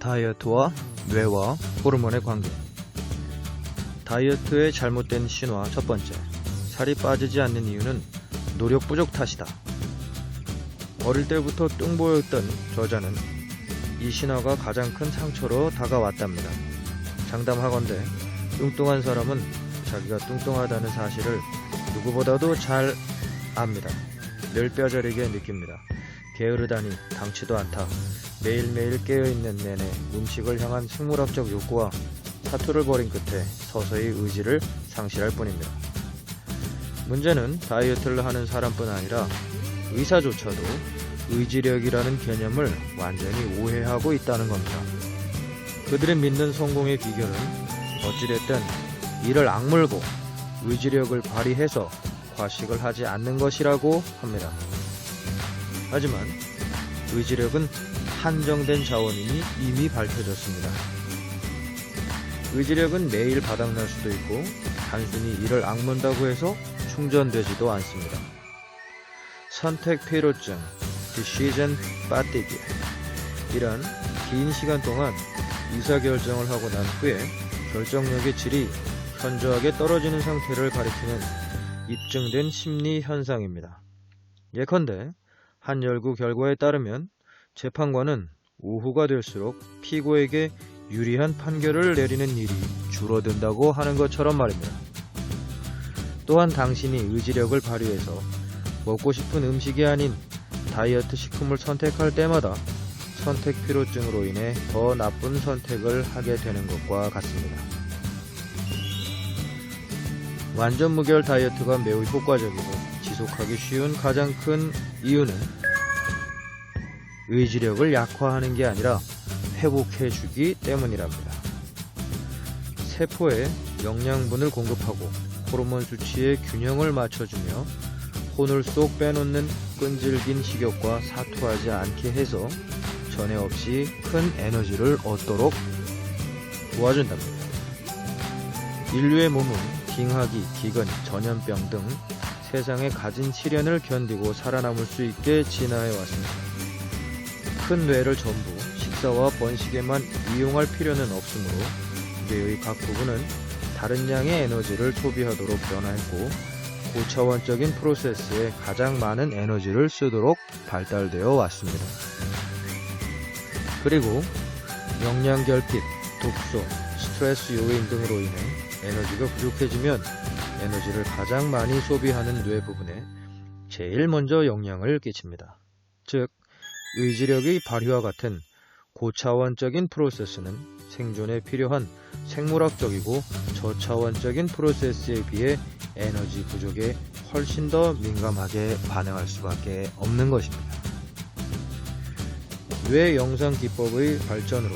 다이어트와 뇌와 호르몬의 관계. 다이어트의 잘못된 신화 첫 번째. 살이 빠지지 않는 이유는 노력 부족 탓이다. 어릴 때부터 뚱보였던 저자는 이 신화가 가장 큰 상처로 다가왔답니다. 장담하건대 뚱뚱한 사람은 자기가 뚱뚱하다는 사실을 누구보다도 잘 압니다. 늘 뼈저리게 느낍니다. 게으르다니 당치도 않다. 매일매일 깨어있는 내내 음식을 향한 생물학적 욕구와 사투를 벌인 끝에 서서히 의지를 상실할 뿐입니다. 문제는 다이어트를 하는 사람뿐 아니라 의사조차도 의지력이라는 개념을 완전히 오해하고 있다는 겁니다. 그들이 믿는 성공의 비결은 어찌됐든 이를 악물고 의지력을 발휘해서 과식을 하지 않는 것이라고 합니다. 하지만 의지력은 한정된 자원임이 이미 밝혀졌습니다. 의지력은 매일 바닥날 수도 있고 단순히 이를 악문다고 해서 충전되지도 않습니다. 선택 피로증, decision fatigue. 이란 긴 시간 동안 의사결정을 하고 난 후에 결정력의 질이 현저하게 떨어지는 상태를 가리키는 입증된 심리 현상입니다. 예컨대 한 연구 결과에 따르면 재판관은 오후가 될수록 피고에게 유리한 판결을 내리는 일이 줄어든다고 하는 것처럼 말입니다. 또한 당신이 의지력을 발휘해서 먹고 싶은 음식이 아닌 다이어트 식품을 선택할 때마다 선택 피로증으로 인해 더 나쁜 선택을 하게 되는 것과 같습니다. 완전 무결 다이어트가 매우 효과적이고 지속하기 쉬운 가장 큰 이유는 의지력을 약화하는 게 아니라 회복해주기 때문이랍니다. 세포에 영양분을 공급하고 호르몬 수치의 균형을 맞춰주며 혼을 쏙 빼놓는 끈질긴 식욕과 사투하지 않게 해서 전에 없이 큰 에너지를 얻도록 도와준답니다. 인류의 몸은 빙하기, 기근, 전염병 등 세상의 가진 시련을 견디고 살아남을 수 있게 진화해 왔습니다. 큰 뇌를 전부 식사와 번식에만 이용할 필요는 없으므로 뇌의 각 부분은 다른 양의 에너지를 소비하도록 변화했고 고차원적인 프로세스에 가장 많은 에너지를 쓰도록 발달되어 왔습니다. 그리고 영양결핍, 독소, 스트레스 요인 등으로 인해 에너지가 부족해지면 에너지를 가장 많이 소비하는 뇌 부분에 제일 먼저 영향을 끼칩니다. 즉, 의지력의 발휘와 같은 고차원적인 프로세스는 생존에 필요한 생물학적이고 저차원적인 프로세스에 비해 에너지 부족에 훨씬 더 민감하게 반응할 수밖에 없는 것입니다. 뇌 영상 기법의 발전으로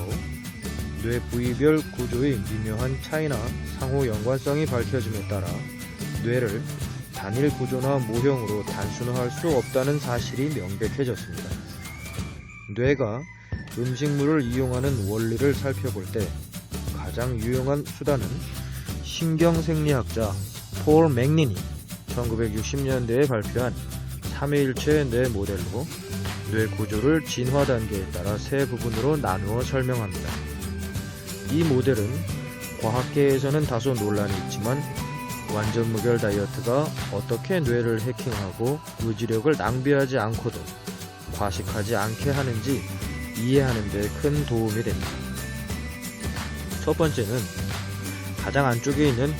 뇌 부위별 구조의 미묘한 차이나 상호 연관성이 밝혀짐에 따라 뇌를 단일 구조나 모형으로 단순화할 수 없다는 사실이 명백해졌습니다. 뇌가 음식물을 이용하는 원리를 살펴볼 때 가장 유용한 수단은 신경생리학자 폴 맥린이 1960년대에 발표한 3회일체 뇌 모델로 뇌 구조를 진화 단계에 따라 세 부분으로 나누어 설명합니다. 이 모델은 과학계에서는 다소 논란이 있지만 완전 무결 다이어트가 어떻게 뇌를 해킹하고 의지력을 낭비하지 않고도 과식하지 않게 하는지 이해하는 데 큰 도움이 됩니다. 첫 번째는 가장 안쪽에 있는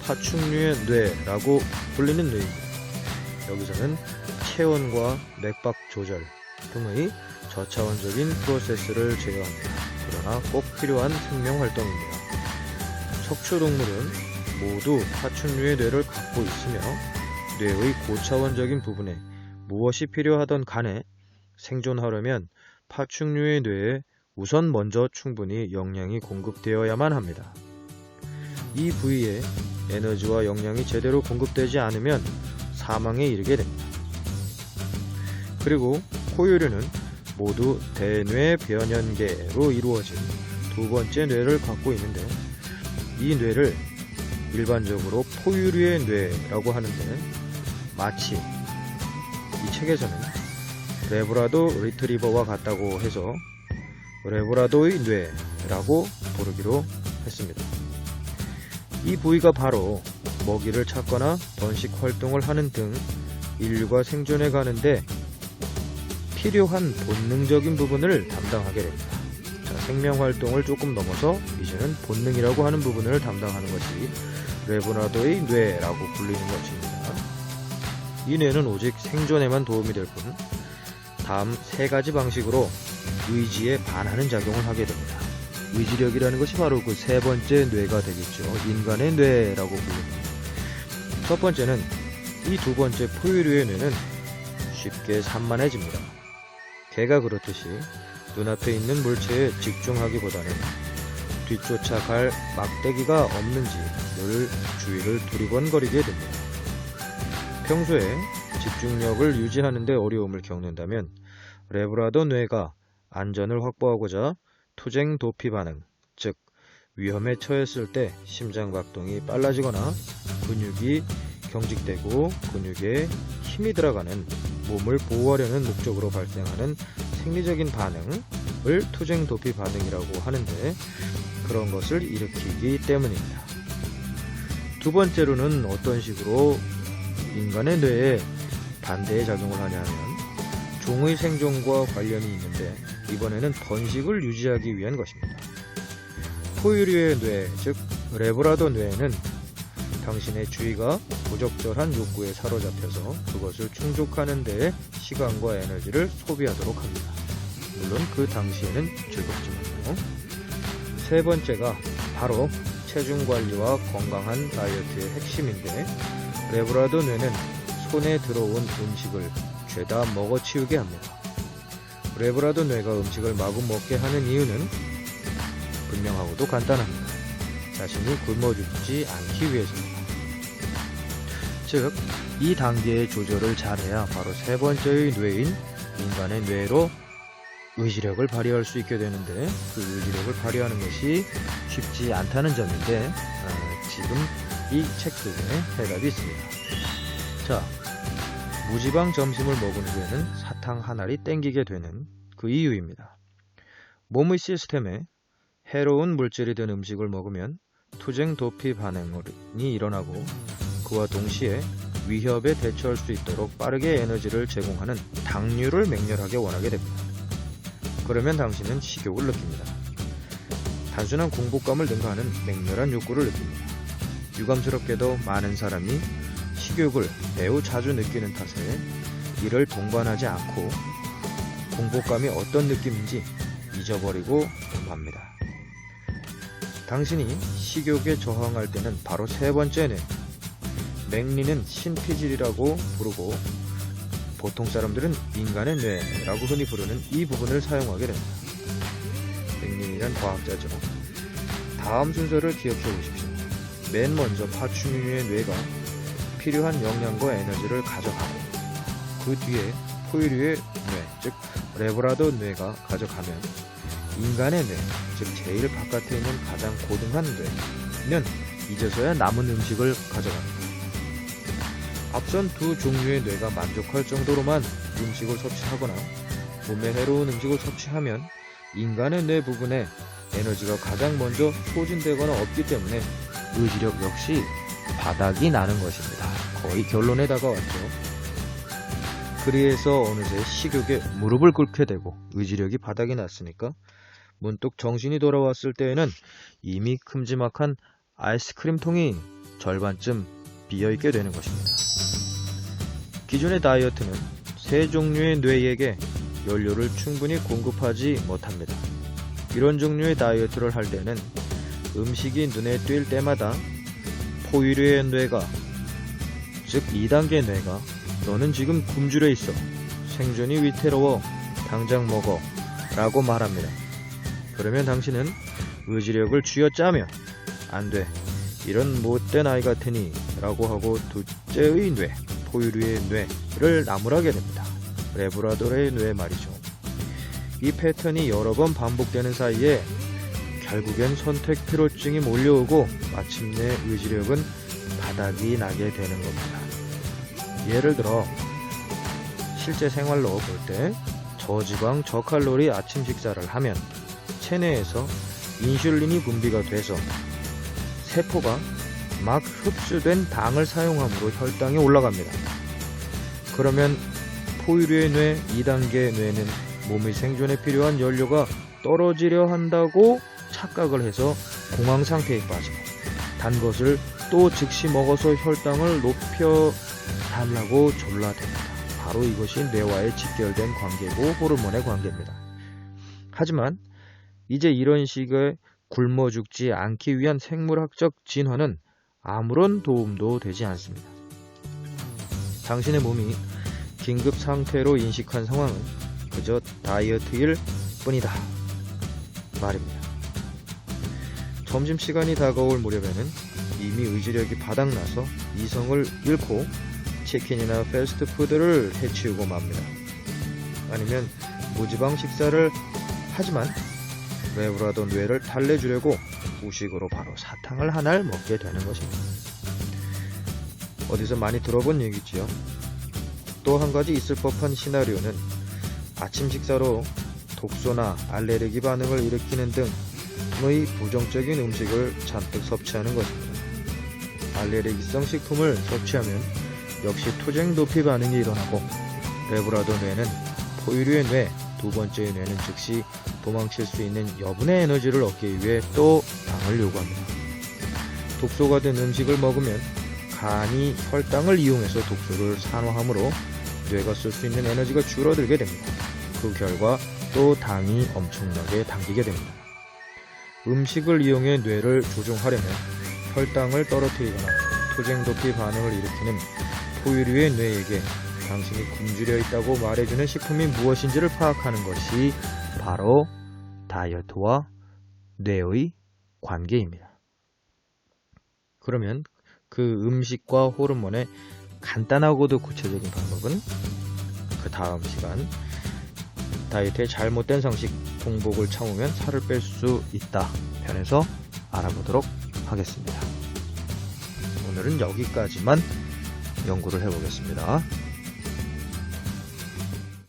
파충류의 뇌라고 불리는 뇌입니다. 여기서는 체온과 맥박 조절 등의 저차원적인 프로세스를 제어합니다. 그러나 꼭 필요한 생명 활동입니다. 척추동물은 모두 파충류의 뇌를 갖고 있으며 뇌의 고차원적인 부분에 무엇이 필요하던 간에 생존하려면 파충류의 뇌에 우선 먼저 충분히 영양이 공급되어야만 합니다. 이 부위에 에너지와 영양이 제대로 공급되지 않으면 사망에 이르게 됩니다. 그리고 포유류는 모두 대뇌 변연계로 이루어진 두 번째 뇌를 갖고 있는데 이 뇌를 일반적으로 포유류의 뇌라고 하는데 마치 이 책에서는 레브라도 리트리버와 같다고 해서 레브라도의 뇌라고 부르기로 했습니다. 이 부위가 바로 먹이를 찾거나 번식 활동을 하는 등 인류가 생존해 가는데 필요한 본능적인 부분을 담당하게 됩니다. 자, 생명 활동을 조금 넘어서 이제는 본능이라고 하는 부분을 담당하는 것이 레브라도의 뇌라고 불리는 것입니다. 이 뇌는 오직 생존에만 도움이 될 뿐 다음 세 가지 방식으로 의지에 반하는 작용을 하게 됩니다. 의지력이라는 것이 바로 그 세 번째 뇌가 되겠죠. 인간의 뇌라고 불립니다. 첫 번째는 이 두 번째 포유류의 뇌는 쉽게 산만해집니다. 개가 그렇듯이 눈앞에 있는 물체에 집중하기보다는 뒤쫓아갈 막대기가 없는지 늘 주위를 두리번거리게 됩니다. 평소에 집중력을 유지하는 데 어려움을 겪는다면 레브라도 뇌가 안전을 확보하고자 투쟁 도피 반응, 즉 위험에 처했을 때 심장박동이 빨라지거나 근육이 경직되고 근육에 힘이 들어가는 몸을 보호하려는 목적으로 발생하는 생리적인 반응을 투쟁 도피 반응이라고 하는데 그런 것을 일으키기 때문입니다. 두 번째로는 어떤 식으로 인간의 뇌에 반대의 작용을 하냐 하면 종의 생존과 관련이 있는데 이번에는 번식을 유지하기 위한 것입니다. 포유류의 뇌, 즉 레브라도 뇌는 당신의 주의가 부적절한 욕구에 사로잡혀서 그것을 충족하는 데에 시간과 에너지를 소비하도록 합니다. 물론 그 당시에는 즐겁지만요. 세 번째가 바로 체중 관리와 건강한 다이어트의 핵심인데 레브라도 뇌는 손에 들어온 음식을 죄다 먹어치우게 합니다. 레브라도 뇌가 음식을 마구 먹게 하는 이유는 분명하고도 간단합니다. 자신이 굶어 죽지 않기 위해서입니다. 즉, 이 단계의 조절을 잘해야 바로 세 번째의 뇌인 인간의 뇌로 의지력을 발휘할 수 있게 되는데 그 의지력을 발휘하는 것이 쉽지 않다는 점인데 지금 이 책 속에 해답이 있습니다. 자, 무지방 점심을 먹은 후에는 사탕 한 알이 땡기게 되는 그 이유입니다. 몸의 시스템에 해로운 물질이 든 음식을 먹으면 투쟁 도피 반응이 일어나고 그와 동시에 위협에 대처할 수 있도록 빠르게 에너지를 제공하는 당류를 맹렬하게 원하게 됩니다. 그러면 당신은 식욕을 느낍니다. 단순한 공복감을 능가하는 맹렬한 욕구를 느낍니다. 유감스럽게도 많은 사람이 식욕을 매우 자주 느끼는 탓에 이를 동반하지 않고 공복감이 어떤 느낌인지 잊어버리고 맙니다. 당신이 식욕에 저항할 때는 바로 세 번째 뇌, 맹리는 신피질이라고 부르고 보통 사람들은 인간의 뇌라고 흔히 부르는 이 부분을 사용하게 됩니다. 맹린이란 과학자죠. 다음 순서를 기억해 보십시오. 맨 먼저 파충류의 뇌가 필요한 영양과 에너지를 가져가고 그 뒤에 포유류의 뇌, 즉 레브라도 뇌가 가져가면 인간의 뇌, 즉 제일 바깥에 있는 가장 고등한 뇌는 이제서야 남은 음식을 가져갑니다. 앞선 두 종류의 뇌가 만족할 정도로만 음식을 섭취하거나 몸에 해로운 음식을 섭취하면 인간의 뇌 부분에 에너지가 가장 먼저 소진되거나 없기 때문에 의지력 역시 바닥이 나는 것입니다. 거의 결론에 다가왔죠. 그리해서 어느새 식욕에 무릎을 꿇게 되고 의지력이 바닥이 났으니까 문득 정신이 돌아왔을 때에는 이미 큼지막한 아이스크림 통이 절반쯤 비어있게 되는 것입니다. 기존의 다이어트는 세 종류의 뇌에게 연료를 충분히 공급하지 못합니다. 이런 종류의 다이어트를 할 때는 음식이 눈에 띌 때마다 포유류의 뇌가, 즉 2단계 뇌가 너는 지금 굶주려 있어, 생존이 위태로워, 당장 먹어 라고 말합니다. 그러면 당신은 의지력을 쥐어짜며 안 돼, 이런 못된 아이 같으니 라고 하고 둘째의 뇌, 포유류의 뇌를 나무라게 됩니다. 레브라도르의 뇌 말이죠. 이 패턴이 여러 번 반복되는 사이에 결국엔 선택 피로증이 몰려오고 마침내 의지력은 바닥이 나게 되는 겁니다. 예를 들어 실제 생활로 볼 때 저지방 저칼로리 아침 식사를 하면 체내에서 인슐린이 분비가 돼서 세포가 막 흡수된 당을 사용함으로 혈당이 올라갑니다. 그러면 포유류의 뇌 2단계 뇌는 몸의 생존에 필요한 연료가 떨어지려 한다고 착각을 해서 공황 상태에 빠지고 단 것을 또 즉시 먹어서 혈당을 높여달라고 졸라댑니다. 바로 이것이 뇌와의 직결된 관계고 호르몬의 관계입니다. 하지만 이제 이런 식의 굶어 죽지 않기 위한 생물학적 진화는 아무런 도움도 되지 않습니다. 당신의 몸이 긴급 상태로 인식한 상황은 그저 다이어트일 뿐이다 말입니다. 점심시간이 다가올 무렵에는 이미 의지력이 바닥나서 이성을 잃고 치킨이나 패스트푸드를 해치우고 맙니다. 아니면 무지방 식사를 하지만 배부라던 뇌를 달래주려고 후식으로 바로 사탕을 한 알 먹게 되는 것입니다. 어디서 많이 들어본 얘기지요. 또 한 가지 있을 법한 시나리오는 아침 식사로 독소나 알레르기 반응을 일으키는 등의 부정적인 음식을 잔뜩 섭취하는 것입니다. 알레르기성 식품을 섭취하면 역시 토쟁 도피 반응이 일어나고 배부라던 뇌는 포유류의 뇌, 두 번째의 뇌는 즉시 도망칠 수 있는 여분의 에너지를 얻기 위해 또 당을 요구합니다. 독소가 든 음식을 먹으면 간이 혈당을 이용해서 독소를 산화하므로 뇌가 쓸 수 있는 에너지가 줄어들게 됩니다. 그 결과 또 당이 엄청나게 당기게 됩니다. 음식을 이용해 뇌를 조종하려면 혈당을 떨어뜨리거나 토쟁도피 반응을 일으키는 포유류의 뇌에게 당신이 굶주려 있다고 말해주는 식품이 무엇인지를 파악하는 것이 바로 다이어트와 뇌의 관계입니다. 그러면 그 음식과 호르몬의 간단하고도 구체적인 방법은 그 다음 시간 다이어트의 잘못된 상식 공복을 참으면 살을 뺄 수 있다 편에서 알아보도록 하겠습니다. 오늘은 여기까지만 연구를 해보겠습니다.